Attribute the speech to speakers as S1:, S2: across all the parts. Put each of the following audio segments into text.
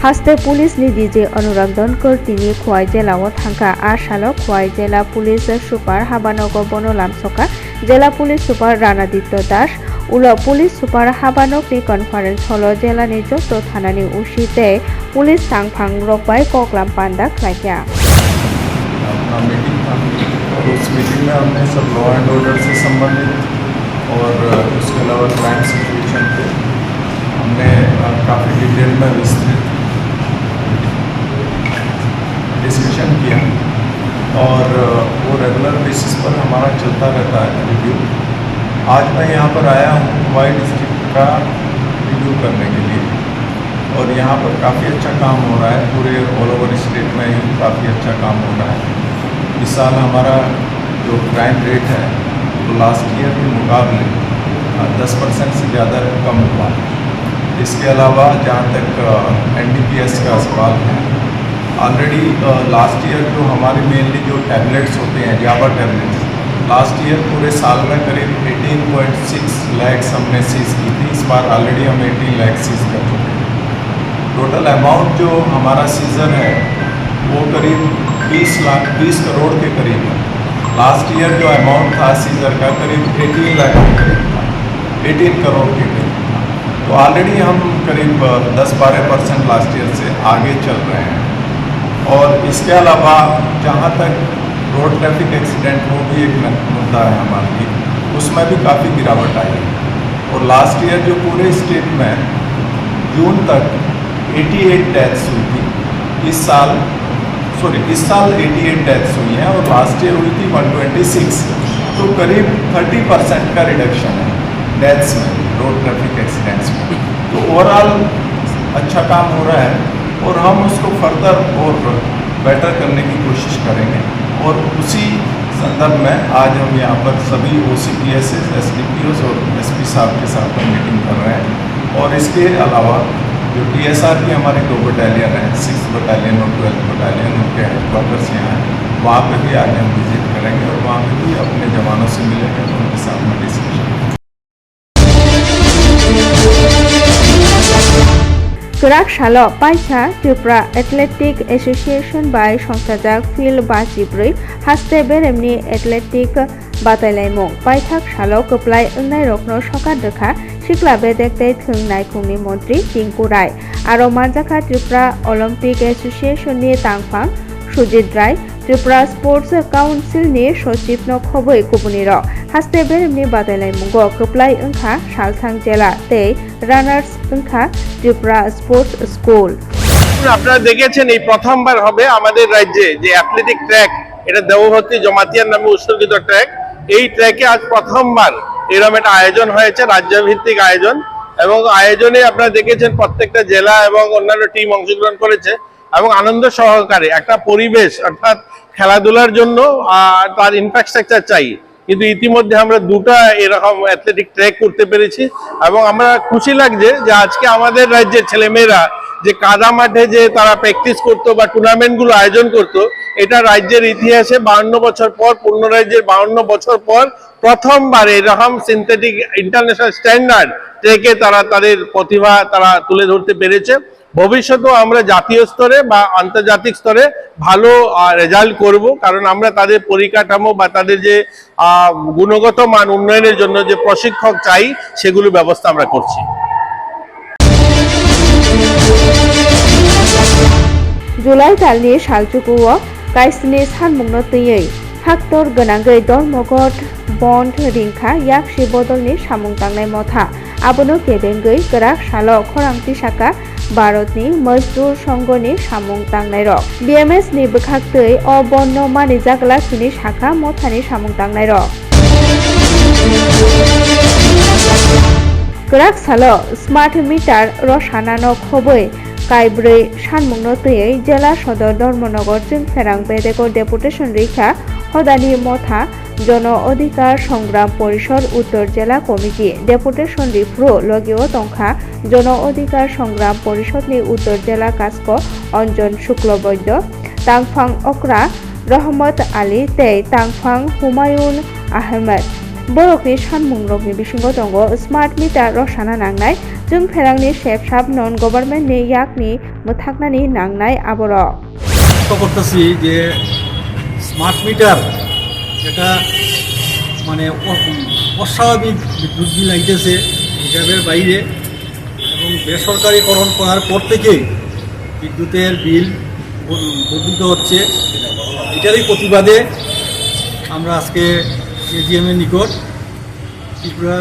S1: haste police ni DJ Anurag Donkor tini Khwai jela o thangka a salo Khwai jela police super Habanogo Bono Lamsoka jela police super Ranaditya Das ulo police super Habanok ni conference holo jela ni joto thanani usite police tangphang rokbai koklam panda khlaikya
S2: meeting था और उस meeting में हमने सब law and order से संबंधित और उसके अलावा क्राइम सिचुएशन पे हमने काफ़ी डिटेल में विस्तृत डिस्कशन किया और वो रेगुलर बेसिस पर हमारा चलता रहता है रिव्यू। आज मैं यहाँ पर आया हूँ खुवाई डिस्ट्रिक्ट का रिव्यू करने के लिए और यहाँ पर काफ़ी अच्छा काम हो रहा है। पूरे ऑल ओवर स्टेट में ही काफ़ी अच्छा काम हो रहा है। इस साल हमारा जो क्राइम रेट है वो लास्ट ईयर के मुकाबले 10% से ज़्यादा कम हुआ। इसके अलावा जहाँ तक NDPS का सवाल है, ऑलरेडी लास्ट ईयर जो हमारे मेनली जो टैबलेट्स होते हैं जावा टैबलेट्स, लास्ट ईयर पूरे साल में करीब 18.6 लाख हमने सीज की थी। इस बार ऑलरेडी हम 18 लाख सीज कर चुके हैं। टोटल अमाउंट जो हमारा सीजर है वो करीब 20 करोड़ के करीब है। लास्ट ईयर जो अमाउंट था सीजर का करीब 18 लाख के करीब था, 18 करोड़ के करीब था। तो ऑलरेडी हम करीब 10-12% लास्ट ईयर से आगे चल रहे हैं। और इसके अलावा जहाँ तक रोड ट्रैफिक एक्सीडेंट वो भी एक मुद्दा है हमारे लिए, उसमें भी काफ़ी गिरावट आई है। और लास्ट ईयर जो पूरे स्टेट में जून तक 88 डेथ्स हुई थी, इस साल 88 डेथ्स हुई हैं और लास्ट ईयर हुई थी 126। तो करीब 30% का रिडक्शन है डेथ्स में, रोड ट्रैफिक एक्सीडेंट्स में। तो ओवरऑल अच्छा काम हो रहा है और हम उसको फर्दर और बेटर करने की कोशिश करेंगे। और उसी संदर्भ में आज हम यहाँ पर सभी OCPS, SDPOs और SP साहब के साथ में मीटिंग कर रहे हैं। और इसके अलावा जो TSR की हमारे 2 बटालियन हैं, 6th बटालियन और 12th बटालियन, उनके हेडक्वार्टर्स यहाँ हैं, वहाँ पे भी आज हम विजिट करेंगे और वहाँ पे भी अपने जवानों से मिलेंगे और उनके साथ में discussion.
S1: Kerak Salo Paisa Tripura Athletic Association by Songsajak Phil Bachibri haste beremni athletic batalaimung Paithak Salo Keplai Engnai Rokno Soka Dekha Sikla Bedekte Thungnai Khungni Montri Tinku Rai Aro Manjaka Tripura Olympic Association ni Tangphang Sujit Rai Tripura Sports Council ni Sochip no Khoboi Kubuniro haste beremni batalaimung Keplai Engkha Salthang Jela Tei Runners Engkha Tripura sports school.
S3: আপনারা দেখেছেন এই প্রথমবার হবে আমাদের রাজ্যে যে athletic track, এটা দেবভর্তি জমাতিয়ার নামে উৎসর্গিত ট্র্যাক। এই ট্র্যাকে আজ প্রথমবার এরকম একটা আয়োজন হয়েছে, রাজ্যভিত্তিক আয়োজন। এবং আয়োজনে আপনারা দেখেছেন প্রত্যেকটা জেলা এবং অন্যান্য টিম অংশগ্রহণ করেছে এবং আনন্দ সহকারে একটা পরিবেশ, অর্থাৎ খেলাধুলার জন্য তার ইনফ্রাস্ট্রাকচার চাই, কিন্তু ইতিমধ্যে আমরা 2টা এরকম অ্যাথলেটিক ট্র্যাক করতে পেরেছি। এবং আমরা খুশি লাগছে যে আজকে আমাদের রাজ্যের ছেলেমেয়েরা যে কাদা মাঠে যে তারা প্র্যাকটিস করতো বা টুর্নামেন্টগুলো আয়োজন করতো, এটা রাজ্যের ইতিহাসে 52 বছর পর, পূর্ণ রাজ্যের 52 বছর পর প্রথমবার এরকম সিনথেটিক ইন্টারন্যাশনাল স্ট্যান্ডার্ড ট্র্যাকে তারা তাদের প্রতিভা তারা তুলে ধরতে পেরেছে। ভবিষ্যতেও আমরা জাতীয় স্তরে বা আন্তর্জাতিক স্তরে ভালো রেজাল্ট করব, কারণ আমরা তাদের পরিকাঠামো বা তাদের যে গুণগত মান উন্নয়নের জন্য যে প্রশিক্ষক চাই সেগুলো ব্যবস্থা আমরা করছি।
S1: জুলাই दाननि सालजुगुआव काइसनि सानमुंनो तैयै हाक्टर गोनांगै धर्मघट बन्द रिंखा याक्सि बदलनि सामुं तांनाय मथा आबोनो गेबेंगै गोराक सालो खरांथि साका भारतनि मजदुर संघनि सामुं तांनाय रक BMS नि बोखाक्तै अ बन्न मानिजाक लाखिनि साखा मथानि सामुं तांनाय रक गोराक सालो स्मार्ट मिटार रसानानो खबै काइब्रै सानमुंनो तैयै जिला सदर धर्मनगर जोंफेरां बेदेको डेपुटेशन रैखा हदानि मथा जन अधिकार संग्राम परिषद उत्तर जिला कमिटी डेपुटेशन रिफ्रु लगिओ तंखा जन अधिकार संग्राम परिषदनि उत्तर जिला कास्क अंजन शुक्लबैद्य तांफां अक्रा रहमत आली तै तांफां हुमायून आहमेद बरकनि सानमुं रकनि बिसिङाव दङ स्मार्ट मिटार रसाना नांनाय जों फेरांनि सेबसाब नन गभर्नमेन्टनि याकनि मुथाकनानि नांनाय आबर
S4: করতেছি যে স্মার্ট মিটার এটা মানে অস্বাভাবিক বিদ্যুৎ বিল আইতেছে হিসাবের বাইরে এবং বেসরকারিকরণ করার পর থেকেই বিদ্যুতের বিল বর্ধিত হচ্ছে। এটারই প্রতিবাদে আমরা আজকে এজিএমের নিকট ত্রিপুরা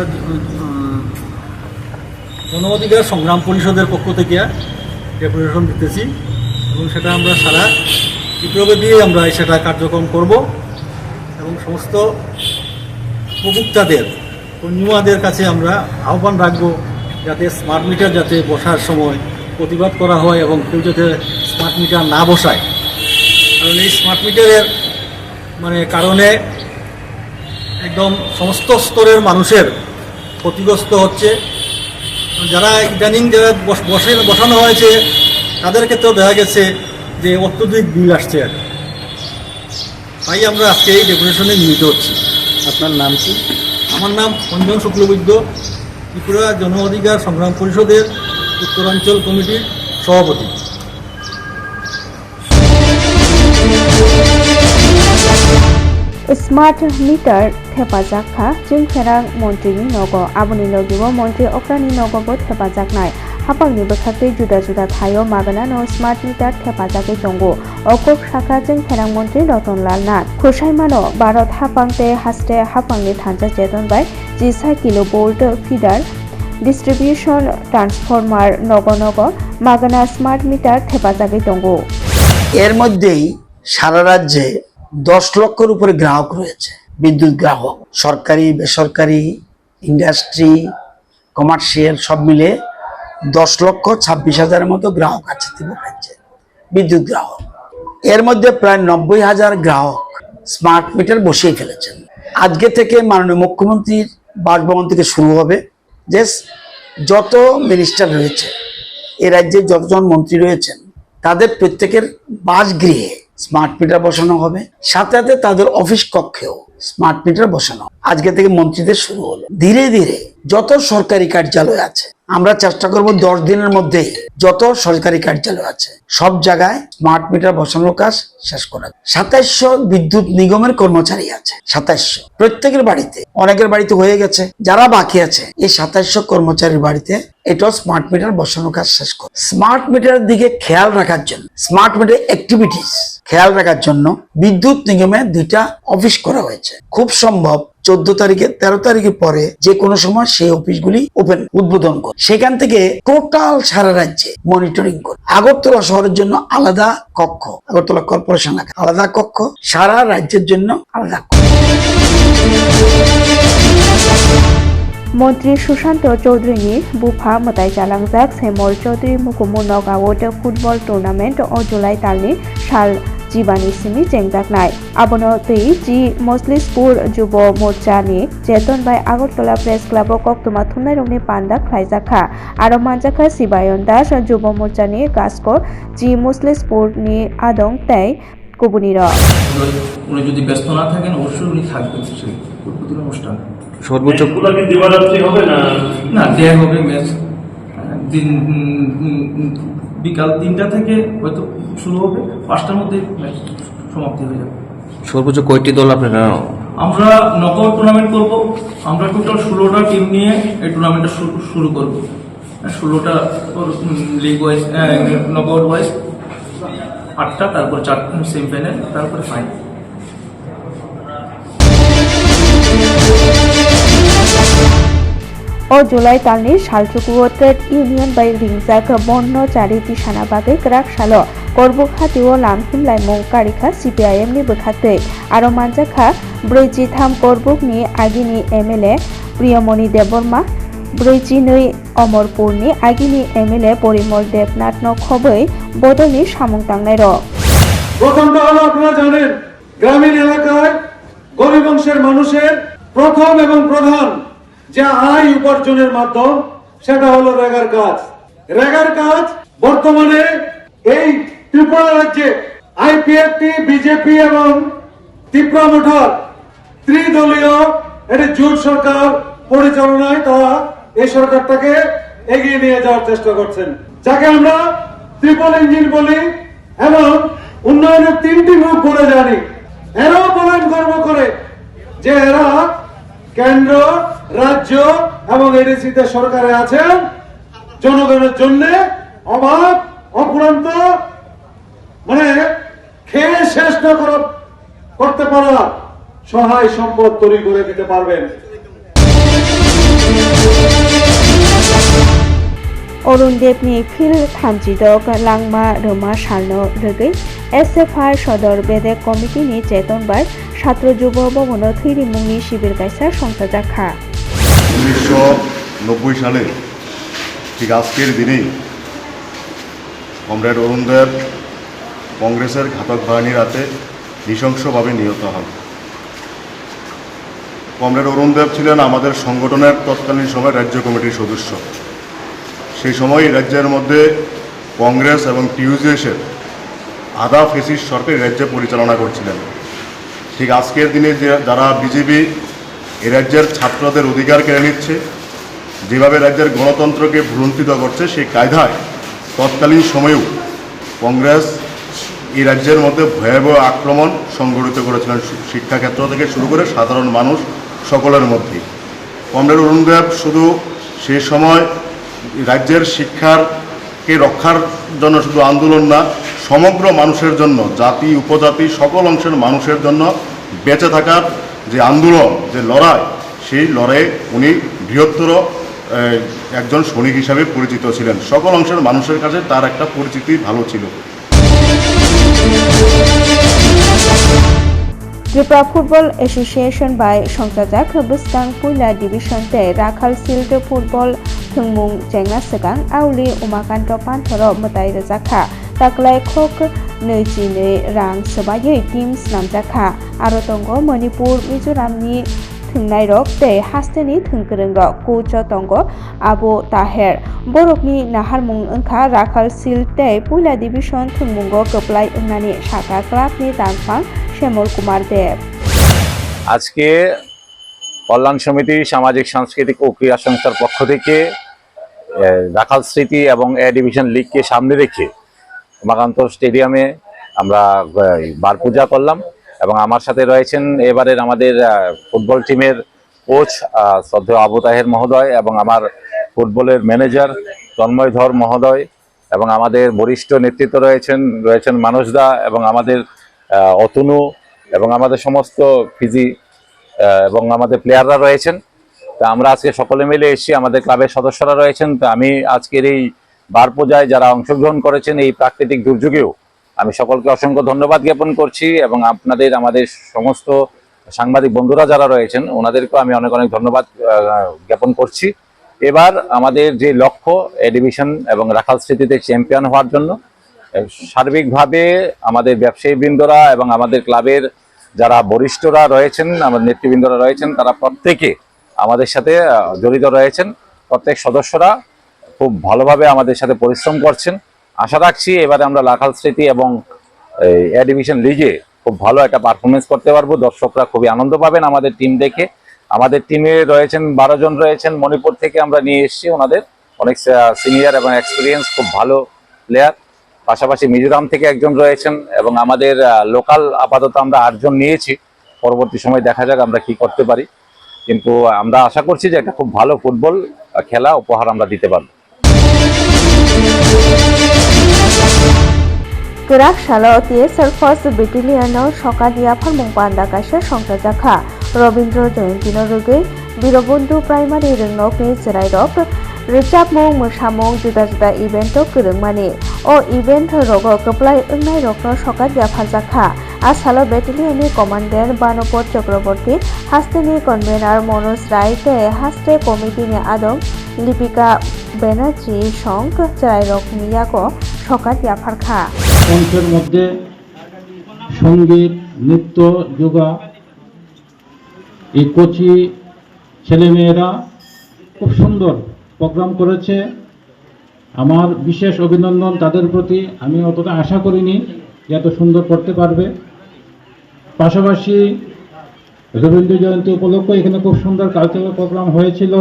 S4: জন অধিকার সংগ্রাম পরিষদের পক্ষ থেকে ডেপুটেশন দিতেছি এবং সেটা আমরা সারা ত্রিপুরাব্যাপী আমরা সেটা কার্যক্রম করব এবং সমস্ত উপভোক্তাদের কনজিউমারদের কাছে আমরা আহ্বান রাখব যাতে স্মার্ট মিটার যাতে বসার সময় প্রতিবাদ করা হয় এবং কেউ যাতে স্মার্ট মিটার না বসায়। কারণ এই স্মার্ট মিটারের মানে কারণে একদম সমস্ত স্তরের মানুষের ক্ষতিগ্রস্ত হচ্ছে। যারা ইদানিং যারা বসানো হয়েছে তাদের ক্ষেত্রেও দেখা গেছে যে অত্যধিক বিল আসছে আর তাই আমরা আজকে এই ডেপুটেশনে নিয়োজিত হচ্ছি।
S5: আপনার নাম কি?
S4: আমার নাম অঞ্জন শুক্লবৈদ্য, ত্রিপুরা জন অধিকার সংগ্রাম পরিষদের উত্তরাঞ্চল কমিটির সভাপতি।
S1: स्मार्ट मीटर हेफाजाबखा जों फेरां मन्त्रिनि नग आबुनि लगिबो मन्त्रि अक्रानि नगबो हेफाजाबनाय हापांनि बोखाखै जुदा जुदा थायो मागनानो स्मार्ट मीटर हेफाजाबै दंगो अकक शाखा जों फेरां मन्त्रि रतनलाल नाथ खुसाइमानो भारत हापांते हास्ते हापांनि थांजा जेतनबाय 16 किलोभोल्ट फिडार डिस्ट्रिब्यूशन ट्रांसफर्मार नग नग मागना स्मार्ट मीटर हेफाजाबै दंगो।
S5: এর মধ্যেই সারা রাজ্যে 10 লক্ষের উপরে গ্রাহক রয়েছে, বিদ্যুৎ গ্রাহক, সরকারি বেসরকারি ইন্ডাস্ট্রি কমার্শিয়াল সব মিলে 10,26,000 মতো গ্রাহক আছে ত্রিপুরা রাজ্যে বিদ্যুৎ গ্রাহক। এর মধ্যে প্রায় 90,000 গ্রাহক স্মার্ট মিটার বসিয়ে ফেলেছেন। আজকে থেকে মাননীয় মুখ্যমন্ত্রীর বাসভবন থেকে শুরু হবে যে যত মিনিস্টার রয়েছে এই রাজ্যে যতজন মন্ত্রী রয়েছেন তাদের প্রত্যেকের বাসগৃহে স্মার্ট মিটার বসানো হবে, সাথে সাথে তাদের অফিস কক্ষেও স্মার্ট মিটার বসানো। আজকে থেকে মন্ত্রীদের শুরু হলো। ধীরে ধীরে যত সরকারি কার্যালয় আছে আমরা চেষ্টা করব 10 দিনের মধ্যেই যত সরকারি কার্যালয় আছে সব জায়গায় স্মার্ট মিটার বসানোর কাজ শেষ করা। 2700 বিদ্যুৎ নিগমের কর্মচারী আছে, 2700 প্রত্যেকের বাড়িতে, অনেকের বাড়িতে হয়ে গেছে, যারা বাকি আছে এই 2700 কর্মচারীর বাড়িতে এটা স্মার্ট মিটার বসানোর কাজ শেষ করে স্মার্ট মিটারের দিকে খেয়াল রাখার জন্য, স্মার্ট মিটার অ্যাক্টিভিটিস খেয়াল রাখার জন্য বিদ্যুৎ নিগমে 2টা অফিস করা হয়েছে। খুব সম্ভব 14 তারিখে 13 তারিখের পরে যে কোনো সময় সেই অফিসগুলি উদ্বোধন করে সেখান থেকে টোটাল সারা রাজ্যে মনিটরিং করে। আগরতলা শহরের জন্য আলাদা কক্ষ, আগরতলা কর্পোরেশন আলাদা কক্ষ, সারা রাজ্যের জন্য আলাদা কক্ষ।
S1: मन्त्री सुशांत चौधरीनि बुफा मताय जालांजाक सेमर चौधरी मुकुमु नगावत फुटबल टुर्नामेंट अ जुलाई तालनि साल जिबानि सिमि जेंजाकनाय आबनो तै जि मजलिसपुर जुब मोर्चानि जेतन बाय आगरतला प्रेस क्लाब कक्तमा थुमनायरंनि पान्दा खायजाखा आरो मानजाखा सिबायन दास जुब मोर्चानि गास्को जि मजलिसपुरनि आदं तै कुबुनिर
S6: উনি যদি ব্যস্ত না থাকেন অবশ্যই উনি থাকবেন সেই উদ্বোধনী অনুষ্ঠান।
S7: সর্বোচ্চ দিবারাত্রি হবে না?
S6: না, দেয়া হবে ম্যাচ দিন বিকাল 3টা থেকে হয়তো শুরু হবে, 5টার মধ্যে ম্যাচ সমাপ্তি হয়ে যাবে।
S7: সর্বোচ্চ কয়টি দল আপনারা?
S6: আমরা নকআউট টুর্নামেন্ট করব। আমরা টোটাল 16টা টিম নিয়ে এই টুর্নামেন্টটা শুরু করব। 16টা লিগ ওয়াইজ নকআউট ওয়াইজ 8টা, তারপর 4 সেমিফাইনাল, তারপরে final.
S1: O July talni salchukuo trade union by ringzak bonno chariti sanabagei krak salo korbuk hatio lamhim laimong karikha CPIM ni bwkhate aro manjakha 43 korbuk ni agini MLA Priyamoni Deborma 42 Omorpur ni agini MLA Porimol Devnath no khoboi bodoni samung tangnai ro
S8: প্রথমটা হলো আপনারা জানেন গ্রামীণ এলাকায় গরিব অংশের মানুষের প্রথম এবং প্রধান যে আয় উপার্জনের মাধ্যম সেটা হলো রেগার কাজ। রেগার কাজ বর্তমানে এই ত্রিপুরা রাজ্যে আইপিএফটি, বিজেপি এবং ত্রিপুরা মোটর ত্রিদলীয় একটি জোট সরকার পরিচালনায় তারা এই সরকারটাকে এগিয়ে নিয়ে যাওয়ার চেষ্টা করছেন, যাকে আমরা ট্রিপল ইঞ্জিন বলি এবং উন্নয়নের 3টি মুখ বলে জানি। এরাও বলেন গর্ব করে যে এরা কেন্দ্র, রাজ্য এবং এডিসিতে সরকারে আছেন, জনগণের জন্য অভাব অপুরান্ত মানে খেয়ে শেষ না করতে পারা সহায় সম্পদ তৈরি করে দিতে পারবেন।
S1: अरुणदेवनि फिल 36 लांमा रोमा सालनो रगै एसएफआई सदर बेदेक कमिटिनि चेतनबार छात्र जुब भवन थैरिमुंनि शिबिर गायसा संसाजाखा
S9: 1990 সালে ঠিক আজকের দিনেই কমরেড অরুণদেব কংগ্রেসের ঘাতক বাহিনীর হাতে নৃশংসভাবে নিহত হন। কমরেড অরুণদেব ছিলেন আমাদের সংগঠনের তৎকালীন সময় রাজ্য কমিটির সদস্য। সেই সময় রাজ্যের মধ্যে কংগ্রেস এবং টিউজেসের আধা ফেসিস্ট সরকার রাজ্য পরিচালনা করছিলেন। ঠিক আজকের দিনে যারা বিজেপি এ রাজ্যের ছাত্রদের অধিকার কেড়ে নিচ্ছে, যেভাবে রাজ্যের গণতন্ত্রকে ভুলুণ্ঠিত করছে, সেই কায়দায় তৎকালীন সময়েও কংগ্রেস এই রাজ্যের মধ্যে ভয়াবহ আক্রমণ সংগঠিত করেছিলেন, শিক্ষাক্ষেত্র থেকে শুরু করে সাধারণ মানুষ সকলের মধ্যেই। কমরেড অরুণদেব শুধু সেই সময় রাজ্যের শিক্ষাকে রক্ষার জন্য শুধু আন্দোলন না, সমগ্র মানুষের জন্য, জাতি উপজাতি সকল অংশের মানুষের জন্য বেঁচে থাকার যে আন্দোলন, যে লড়াই, সেই লড়াইয়ে উনি বৃহত্তর একজন সৈনিক হিসাবে পরিচিত ছিলেন। সকল অংশের মানুষের কাছে তার একটা পরিচিতি ভালো ছিল।
S1: त्रिपुरा फुटबल एसोसिएशन बाय संसाजाक बुस्तां पुइला डिविजन ते राखालसिल्ड फुटबल थुंमुं जेंना सिगां आवली उमाकान्त पान्थर मताइ रोजाखा ताक्लाय खक 22 रां सोबायै टीम स्नामजाखा आरो दंग मणिपुर मिजोरामनि थुंनाय रक ते हास्तेनि थुंगोरों रक कोच दंग आबो ताहेर बरकनि नाहारमुं ओंखा राखालसिल्ड ते पुइला डिविजन थुंमुंगो गोप्लाय ओंनानि साका क्लाबनि दानफां শ্যামল কুমার দেব।
S10: আজকে কল্যাণ সমিতি সামাজিক সাংস্কৃতিক ও ক্রীড়া সংস্থার পক্ষ থেকে রাখাল স্মৃতি এবং এ ডিভিশন লিগকে সামনে রেখে উমাকান্ত স্টেডিয়ামে আমরা বার পূজা করলাম এবং আমার সাথে রয়েছেন এবারের আমাদের ফুটবল টিমের কোচ শ্রদ্ধেয় আবু তাহের মহোদয় এবং আমার ফুটবলের ম্যানেজার তন্ময় ধর মহোদয় এবং আমাদের বরিষ্ঠ নেতৃত্ব রয়েছেন মানুষ দা এবং আমাদের অতনু এবং আমাদের সমস্ত ফিজি এবং আমাদের প্লেয়াররা রয়েছেন। তা আমরা আজকে সকলে মিলে এসেছি, আমাদের ক্লাবের সদস্যরা রয়েছেন। তো আমি আজকের এই বার পূজায় যারা অংশগ্রহণ করেছেন এই প্রাকৃতিক দুর্যোগেও আমি সকলকে অসংখ্য ধন্যবাদ জ্ঞাপন করছি এবং আমাদের সমস্ত সাংবাদিক বন্ধুরা যারা রয়েছেন ওনাদেরকেও আমি অনেক অনেক ধন্যবাদ জ্ঞাপন করছি। এবার আমাদের যে লক্ষ্য এ ডিভিশন এবং রাখাল স্মৃতিতে চ্যাম্পিয়ন হওয়ার জন্য সার্বিকভাবে আমাদের ব্যবসায়ী বৃন্দরা এবং আমাদের ক্লাবের যারা বরিষ্ঠরা রয়েছেন, আমাদের নেতৃবৃন্দরা রয়েছেন, তারা প্রত্যেকে আমাদের সাথে জড়িত রয়েছেন। প্রত্যেক সদস্যরা খুব ভালোভাবে আমাদের সাথে পরিশ্রম করছেন। আশা রাখছি এবারে আমরা রাখাল স্মৃতি এবং এ ডিভিশন লিগে খুব ভালো একটা পারফরমেন্স করতে পারবো। দর্শকরা খুবই আনন্দ পাবেন আমাদের টিম দেখে। আমাদের টিমে রয়েছেন 12 জন রয়েছেন, মণিপুর থেকে আমরা নিয়ে এসেছি ওনাদের অনেক সিনিয়র এবং এক্সপিরিয়েন্স খুব ভালো প্লেয়ার। পাশাপাশি মিজোরাম থেকে একজন রয়েছেন এবং আমাদের লোকাল আপাতত আমরা 8 জন নিয়েছি। পরবর্তী সময় দেখা যাক আমরা কি করতে পারি, কিন্তু আমরা আশা করছি যে একটা খুব ভালো ফুটবল খেলা উপহার আমরা দিতে পারবো।
S1: Gerak Shalo TSL First Battalion Shokadia Phalmung Panda Kaisa Songsajakha Robindro Joyantino Rugai Birobundu Primary Ringnok ni Cherairok Richapmung Musamung Juda Juda Event Kurungmani O Event Rogo Keplai Ungnai Rokno Shokadia Phaljakha Ashalo Battalion ni Commander Banopor Chakraborty Hasteni Convener Manoj Rai te Haste Committee ni Adom Lipika Banerjee Song Cherairok Miyako Shokadia Phalkha
S11: মঞ্চের মধ্যে সঙ্গীত, নৃত্য, যোগা, এই কোচি ছেলেমেয়েরা খুব সুন্দর programme করেছে। আমার বিশেষ অভিনন্দন তাদের প্রতি। আমি অতটা আশা করিনি যে এত সুন্দর করতে পারবে। পাশাপাশি রবীন্দ্র জয়ন্তী উপলক্ষে এখানে খুব সুন্দর কালচারাল প্রোগ্রাম হয়েছিল।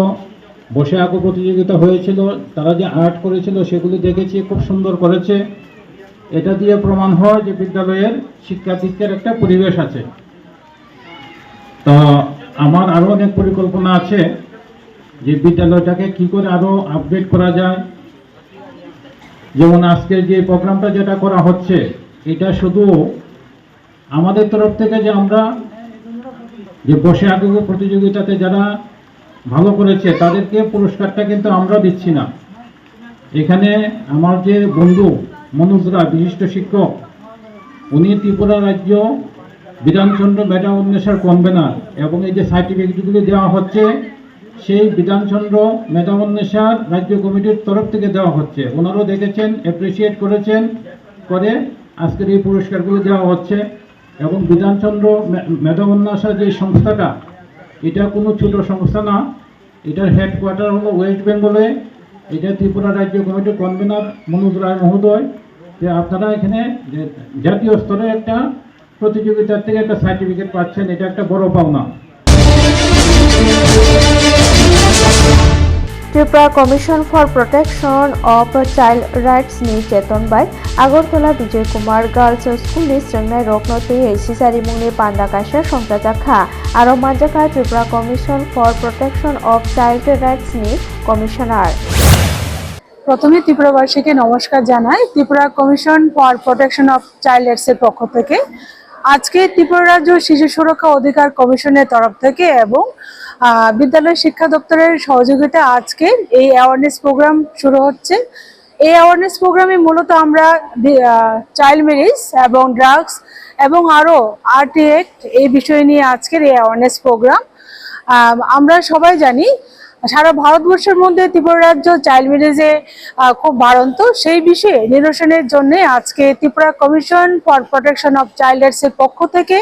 S11: বসে আঁকো প্রতিযোগিতা হয়েছিল, তারা যে আর্ট করেছিল সেগুলি দেখেছি, খুব সুন্দর করেছে। এটা দিয়ে প্রমাণ হয় যে বিদ্যালয়ের শিক্ষা দীক্ষার একটা পরিবেশ আছে। তো আমার আরও অনেক পরিকল্পনা আছে যে বিদ্যালয়টাকে কি করে আরও আপডেট করা যায়। যেমন আজকের যে প্রোগ্রামটা যেটা করা হচ্ছে, এটা শুধু আমাদের তরফ থেকে যে আমরা যে বসে আঁকো প্রতিযোগিতাতে যারা ভালো করেছে তাদেরকে পুরস্কারটা কিন্তু আমরা দিচ্ছি না। এখানে আমার যে বন্ধু মনোজ রায়, বিশিষ্ট শিক্ষক, উনি ত্রিপুরা রাজ্য বিধানচন্দ্র মেধা উন্মেষের কনভেনার, এবং এই যে সার্টিফিকেটগুলি দেওয়া হচ্ছে সেই বিধানচন্দ্র মেধা উন্মেষার রাজ্য কমিটির তরফ থেকে দেওয়া হচ্ছে। ওনারাও দেখেছেন, অ্যাপ্রিসিয়েট করেছেন, করে আজকের এই পুরস্কারগুলি দেওয়া হচ্ছে। এবং বিধানচন্দ্র মেধা উন্মেষার যে সংস্থাটা, এটা কোনো ছোট সংস্থা না, এটার হেডকোয়ার্টার হলো ওয়েস্ট বেঙ্গলে। এটা ত্রিপুরা রাজ্য কমিটির কনভেনার মনোজ রায় মহোদয়। যে আপনারা এখানে জাতীয় স্তরে একটা প্রতিযোগিতার থেকে একটা সার্টিফিকেট পাচ্ছেন, এটা একটা বড় পাওনা।
S1: Tripura commission for protection of child rights नि चेतन by Agartala Bijoy Kumar girls school नि स्रंनाय रकनते सिसारि मुंनि पान्दा काशा संजाखा आरो मानजाखा Tripura commission for protection of child rights नि कमिशनार।
S12: প্রথমে ত্রিপুরাবাসীকে নমস্কার জানাই। Tripura commission for protection of child rights এর পক্ষ থেকে আজকে ত্রিপুরা রাজ্য শিশু সুরক্ষা অধিকার কমিশনের তরফ থেকে এবং বিদ্যালয় শিক্ষা দপ্তরের সহযোগিতা আজকে এই অ্যাওয়ারনেস প্রোগ্রাম শুরু হচ্ছে। এই অ্যাওয়ারনেস প্রোগ্রামে মূলত আমরা চাইল্ড ম্যারেজ এবং ড্রাগস এবং আরও আরটি অ্যাক্ট এই বিষয় নিয়ে আজকের এই অ্যাওয়ারনেস প্রোগ্রাম। আমরা সবাই জানি সারা ভারতবর্ষের মধ্যে ত্রিপুরা রাজ্য চাইল্ড ম্যারেজে খুব বাড়ন্ত। সেই বিষয়ে নিরসনের জন্য আজকে Tripura commission for protection of child rights এর পক্ষ থেকে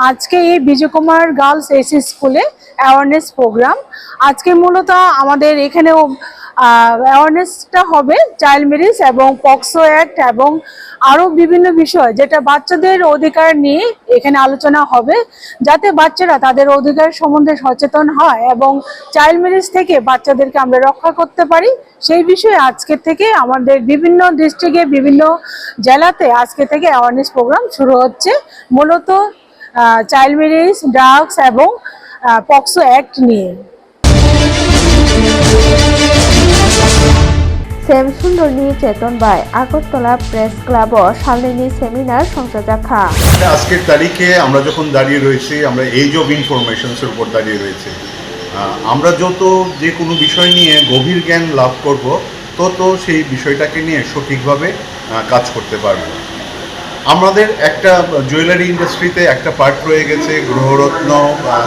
S12: আজকে এই বিজয় কুমার গার্লস এসি স্কুলে অ্যাওয়ারনেস প্রোগ্রাম। আজকে মূলত আমাদের এখানেও অ্যাওয়ারনেসটা হবে চাইল্ড ম্যারেজ এবং পক্সো অ্যাক্ট এবং আরও বিভিন্ন বিষয় যেটা বাচ্চাদের অধিকার নিয়ে এখানে আলোচনা হবে, যাতে বাচ্চারা তাদের অধিকার সম্বন্ধে সচেতন হয় এবং চাইল্ড ম্যারেজ থেকে বাচ্চাদেরকে আমরা রক্ষা করতে পারি। সেই বিষয়ে আজকে থেকে আমাদের বিভিন্ন ডিস্ট্রিক্টে বিভিন্ন জেলাতে আজকে থেকে অ্যাওয়ারনেস প্রোগ্রাম শুরু হচ্ছে, মূলত চাইল্ড ম্যারেজ, ড্রাগস এবং পক্সো অ্যাক্ট নিয়ে।
S1: सेम सुंदरनी चेतन बाय আগরতলা প্রেস ক্লাব সালনি সেমিনার সংযোজকা।
S9: আজকের তারিখে আমরা যখন দাঁড়িয়ে রয়েছি, আমরা এজ অফ ইনফরমেশনসের উপর দাঁড়িয়ে রয়েছি। আমরা যত যে কোনো বিষয় নিয়ে গভীর জ্ঞান লাভ করব, তত সেই বিষয়টাকে নিয়ে সঠিকভাবে কাজ করতে পারব। আমাদের একটা জুয়েলারি ইন্ডাস্ট্রিতে একটা পার্ট রয়ে গেছে গ্রহরত্ন,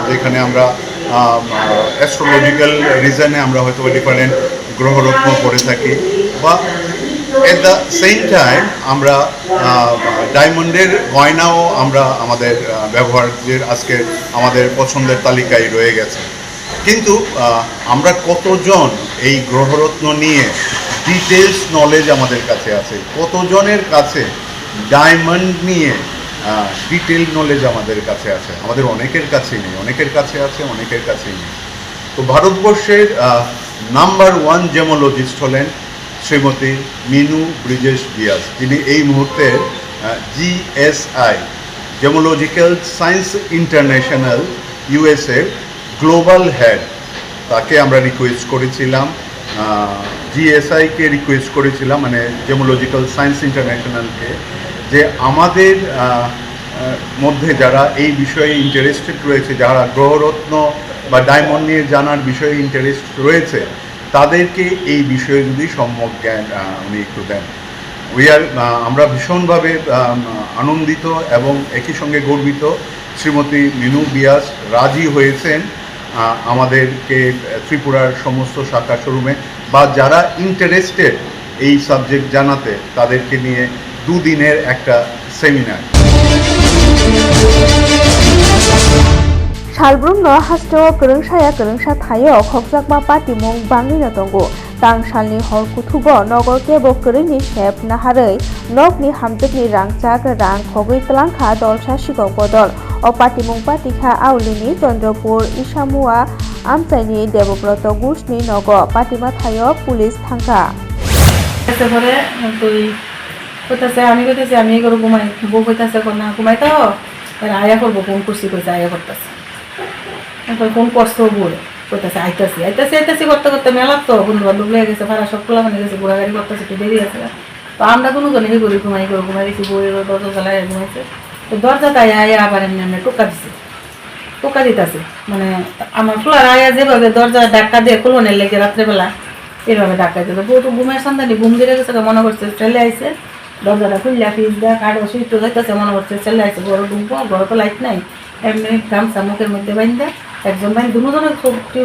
S9: যেখানে আমরা অ্যাস্ট্রোলজিক্যাল রিজনে আমরা হয়তো ডিফারেন্ট গ্রহরত্ন করে থাকি, বা এট দ্য সেম টাইম আমরা ডায়মন্ডের গয়নাও আমরা আমাদের ব্যবহারের আজকে আমাদের পছন্দের তালিকায় রয়ে গেছে। কিন্তু আমরা কতজন এই গ্রহরত্ন নিয়ে ডিটেলস নলেজ আমাদের কাছে আছে, কতজনের কাছে ডায়মন্ড নিয়ে ডিটেল নলেজ আমাদের কাছে আছে? আমাদের অনেকের কাছেই নেই, অনেকের কাছে আছে, অনেকের কাছেই নেই। তো ভারতবর্ষের নাম্বার 1 জেমোলজিস্ট হলেন শ্রীমতী মিনু ব্রিজেশ বিয়াস। তিনি এই মুহূর্তে GSI gemological science international USA global head. তাকে আমরা রিকোয়েস্ট করেছিলাম, GSI-কে রিকোয়েস্ট করেছিলাম, মানে জেমোলজিক্যাল সায়েন্স ইন্টারন্যাশনালকে, যে আমাদের মধ্যে যারা এই বিষয়ে ইন্টারেস্টেড রয়েছে, যারা গ্রহরত্ন বা ডায়মন্ড নিয়ে জানার বিষয়ে ইন্টারেস্ট রয়েছে, তাদেরকে এই বিষয়ে যদি সম্যক জ্ঞান উনি একটু দেন। আমরা ভীষণভাবে আনন্দিত এবং একই সঙ্গে গর্বিত। শ্রীমতী মিনু বিয়াস রাজি হয়েছেন আমাদেরকে ত্রিপুরার সমস্ত শাখা শোরুমে বা যারা ইন্টারেস্টেড এই সাবজেক্ট জানাতে, তাদেরকে নিয়ে 2 দিনের একটা সেমিনার।
S1: सालब्रुम न हास्टो गोरोंसाया गोरोंसा थायो खगजाकमा पाटिमुं बांगिनो दंगो तां सालनि हर कुथुबो नगर केबो गोरैनि सेब नाहारै नगनि हामजोबनि रांचाक रां खगै तलांखा दलसा सिगाव बदल ও পাটিমুং পাটিখা আউলিনি চন্দ্রপুর ইসামুয়া আমচাইনি দেবব্রত ঘোষনি নগ পাটিমা থায় পুলিশ থাঙ্কা
S12: পরে তুই কইতাছে আমি কইতেছি আমি এই করে ঘুমাই বউ কইতাছে না ঘুমাই তো আয়া করবো ফোন করছি কইছে আয়া করতেছে ফোন করছো বলে কইতাছে আইতাছি আইতাছি আইতাছি করতে করতে মেলা তো বন্ধু বান্ধব লেগে গেছে ভাড়া সব খোলা মানে গেছে ঘোরাঘাড়ি করতেছে একটু দেরি আছে তো আমরা কোনো জনে করি ঘুমাই গেছি বইয়ের দরজা চালাই ঘুমাইছে তো দরজাটা আয়া আবার এমনি এমনি টোকা দিতেছে মানে আমার খোলার আয়া যেভাবে দরজা ধাক্কা দিয়ে খুলনের লেগে রাত্রেবেলা এইভাবে ধাক্কা দিতে বউ তো ঘুমের সন্ধানি ঘুম দিয়ে গেছে মনে করছে ছেলে আইসে দরজাটা খুললা ফিজ দেয় কাঠো সুইট যাইতেছে মনে করছে ছেলে আইসে ঘরে ঢুকবো ঘরে তো লাইট নাই এমনি গামছা মুখের মধ্যে বাইন্দা একজন বাইন দুজনের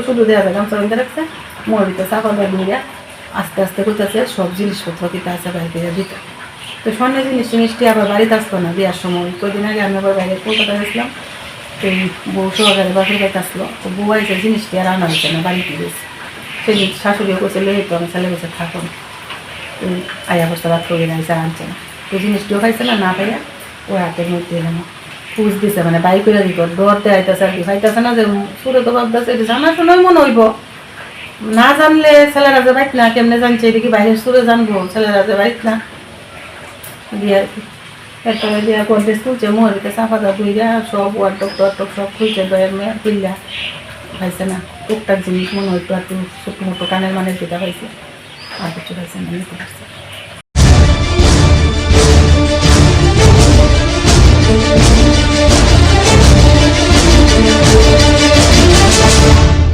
S12: শুধু দেওয়া যায় গামছা বাইন্দা রাখছে মোড় দিতে চাপা দেয় দিয়ে আস্তে আস্তে করতেছে সব জিনিসপত্র দিতে আছে বাড়িতে দিতে তো স্বর্ণের জিনিস মিষ্টি আবার বাড়িতে আসতো না দেওয়ার সময় কদিন আগে আমি আবার বাইরে কলকাতা গেছিলাম তো বউ সহকারে বাসের কাছে আসলো তো বউ আইসে জিনিসটি আর আনা হচ্ছে না বাড়িতে গেছে সেই শাশুড়িও করছে লেগে তো আমি ছেলে বসে থাকো না আয়া বসতে রাত করে আইসা আনছে না তো জিনিসটিও খাইছে না পাইয়া ওই হাতের মধ্যে এলাম পুষ দিছে মানে বাই করে দিব দৌড়তে আইতেছে আর কি খাইতেছে না যে সুরে তো ভাবতেছে এটা জানা শোনাই মনে হইব না জানলে ছেলেরা যে বাইক না কেমনে জানছে এটা কি বাইরের সুরে জানবো ছেলেরা যে বাইক না দিয়ে আর কি এরপরে দিয়া গডরেজ খুলছে মহিলাকে চাপা ধুইয়া সব ওয়ার্টক টোয়ার্টক সব খুলছে দয়ের মেয়ে খুললা খাইছে না টুকটাক জিনিস মনে হইতো আর ছোটো মোটো কানের মানে যেটা খাইছে আর কিছু খাইছে না নিতে পারছে